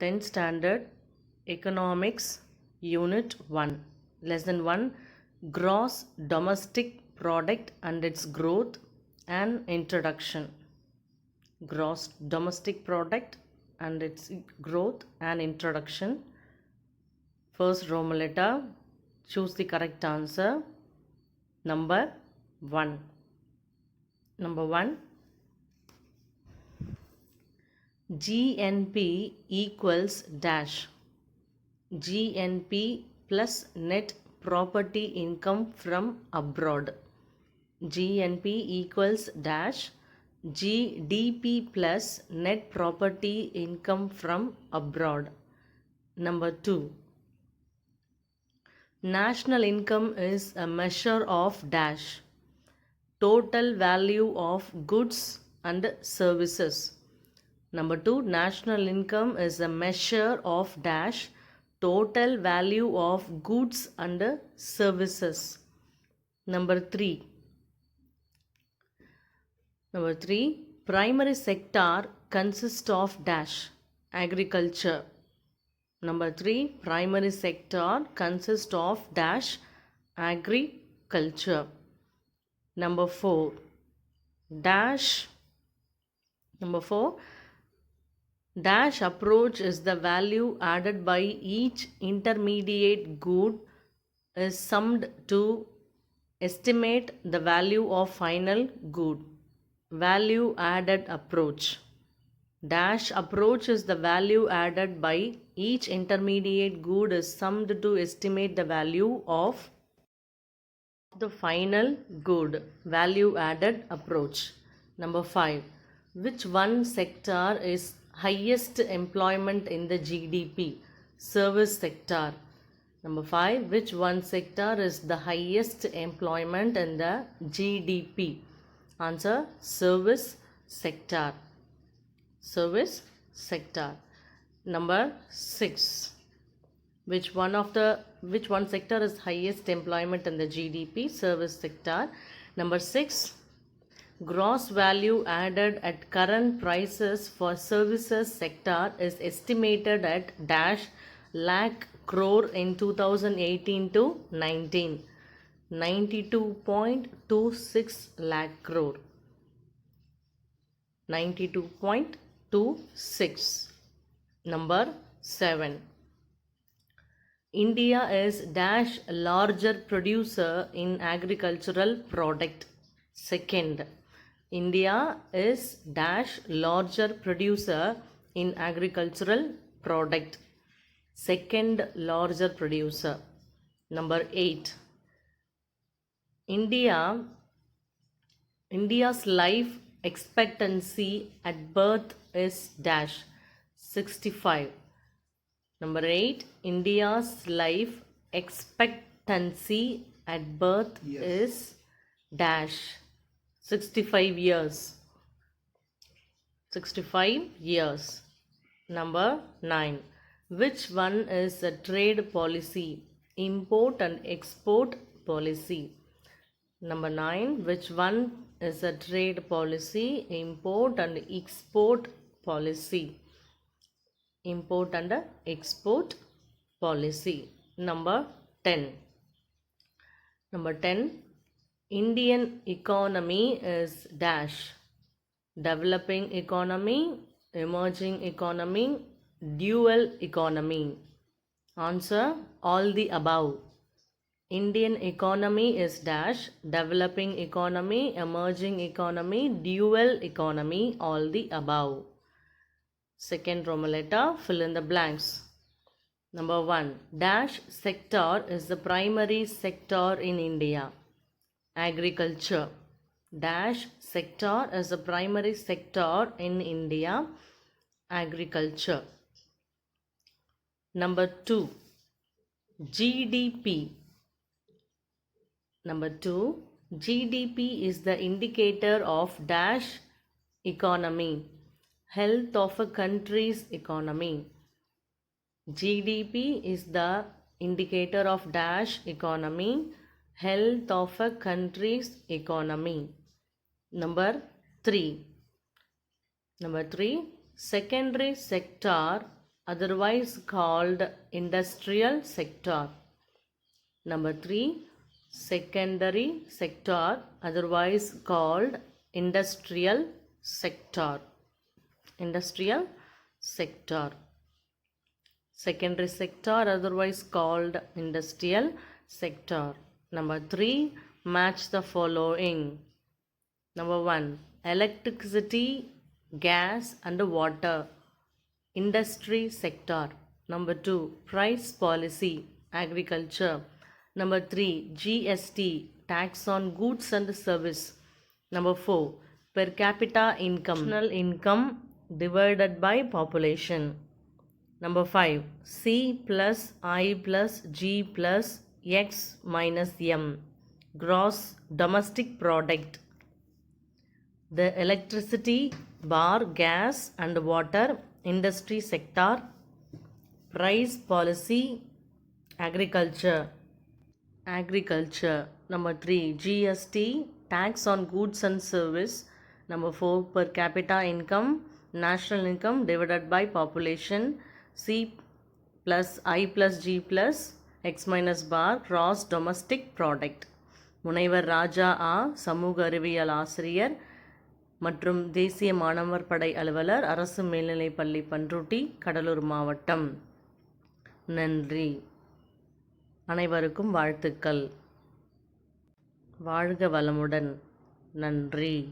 10th Standard Economics Unit 1 Lesson 1 Gross Domestic Product and its Growth and Introduction. Gross Domestic Product and its Growth and Introduction. First Roman letter. Choose the correct answer. Number 1. Number 1. GNP equals dash. GNP plus net property income from abroad. GNP equals dash. GDP plus net property income from abroad. Number 2. National income is a measure of dash. Total value of goods and services. Number 2. National income is a measure of dash. Total value of goods and services. Number 3. Number 3. Primary sector consists of dash. Agriculture. Number 3. Primary sector consists of dash. Agriculture. Number 4. Dash. Number 4. Dash approach is the value added by each intermediate good is summed to estimate the value of final good. Value added approach. Dash approach is the value added by each intermediate good is summed to estimate the value of the final good. Value added approach. Number 5. Which one sector is highest employment in the GDP? Service sector. Number 5. Which one sector is the highest employment in the GDP? Answer: service sector. Service sector. Number 6. Which one sector is highest employment in the GDP? Service sector. Number 6. Gross value added at current prices for services sector is estimated at dash lakh crore in 2018 to 19. 92.26 lakh crore. 92.26. Number 7. India is dash larger producer in agricultural product. Second. India is dash larger producer in agricultural product. Second larger producer. Number 8. India's life expectancy at birth is dash 65. Number 8. India's life expectancy at birth is dash 65 years. 65 years. Number 9. Which one is a trade policy? Import and export policy. Number 9. Which one is a trade policy? Import and export policy. Import and export policy. Number 10. Number 10. Indian economy is dash. Developing economy, emerging economy, dual economy. Answer: all the above. Indian economy is dash. Developing economy, emerging economy, dual economy, all the above. Second Roman letter, fill in the blanks. Number 1. Dash sector is the primary sector in India. Agriculture. Dash sector is the primary sector in India. Agriculture. Number 2. GDP. Number 2. GDP is the indicator of dash economy. Health of a country's economy. GDP is the indicator of dash economy. Health of a country's economy. Number 3. Secondary sector otherwise called industrial sector. Number 3, secondary sector, otherwise called industrial sector. Industrial sector. Secondary sector, otherwise called industrial sector. Number 3, match the following. Number 1, electricity, gas and water, industry sector. Number 2, price policy, agriculture. Number 3, GST, tax on goods and service. Number 4, per capita income, national income divided by population. Number 5, C plus I plus G plus X minus M, gross domestic product. The electricity, bar, gas and water, industry sector. Price policy, agriculture. Agriculture. Number 3, GST, tax on goods and service. Number 4, per capita income, national income divided by population. C plus I plus G plus X minus bar, gross domestic product. முனைவர் ராஜா ஆ, சமூக அறிவியல் ஆசிரியர் மற்றும் தேசிய மாணவர் படை அலுவலர், அரசு மேல்நிலைப்பள்ளி பண்ருட்டி, கடலூர் மாவட்டம். நன்றி. அனைவருக்கும் வாழ்த்துக்கள். வாழ்க வளமுடன். நன்றி.